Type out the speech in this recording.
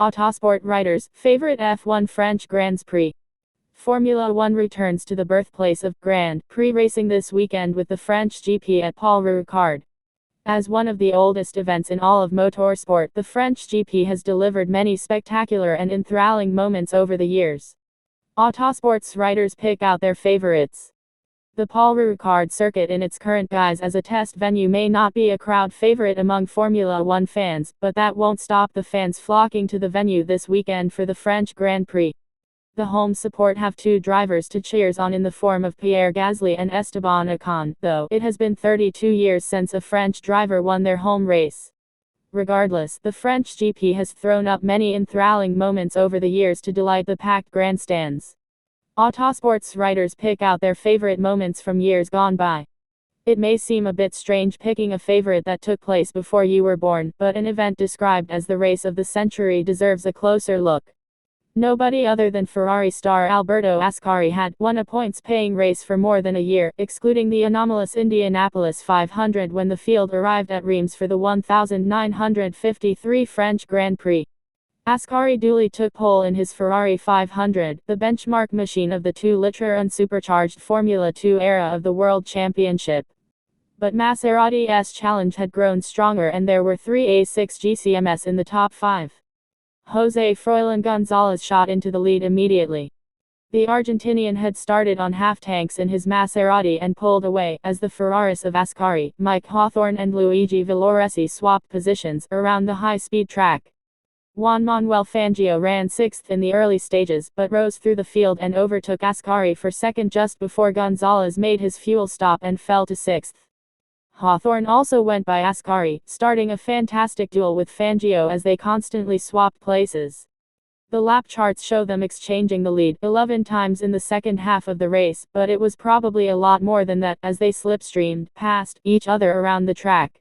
Autosport riders' favorite F1 French Grands Prix. Formula One returns to the birthplace of Grand Prix racing this weekend with the French GP at Paul Ricard. As one of the oldest events in all of motorsport, the French GP has delivered many spectacular and enthralling moments over the years. Autosport's riders pick out their favorites. The Paul Ricard circuit in its current guise as a test venue may not be a crowd favorite among Formula One fans, but that won't stop the fans flocking to the venue this weekend for the French Grand Prix. The home support have two drivers to cheers on in the form of Pierre and Esteban Ocon, though it has been 32 years since a French driver won their home race. Regardless, the French GP has thrown up many enthralling moments over the years to delight the packed grandstands. Autosport's riders pick out their favorite moments from years gone by. It may seem a bit strange picking a favorite that took place before you were born, but an event described as the race of the century deserves a closer look. Nobody other than Ferrari star Alberto Ascari had won a points-paying race for more than a year, excluding the anomalous Indianapolis 500 when the field arrived at Reims for the 1953 French Grand Prix. Ascari duly took pole in his Ferrari 500, the benchmark machine of the 2-liter unsupercharged Formula 2 era of the World Championship. But Maserati's challenge had grown stronger and there were three A6 GCMS in the top 5. Jose Froilan Gonzalez shot into the lead immediately. The Argentinian had started on half-tanks in his Maserati and pulled away, as the Ferraris of Ascari, Mike Hawthorne and Luigi Villoresi swapped positions around the high-speed track. Juan Manuel Fangio ran 6th in the early stages, but rose through the field and overtook Ascari for second just before Gonzalez made his fuel stop and fell to 6th. Hawthorne also went by Ascari, starting a fantastic duel with Fangio as they constantly swapped places. The lap charts show them exchanging the lead 11 times in the second half of the race, but it was probably a lot more than that, as they slipstreamed past each other around the track.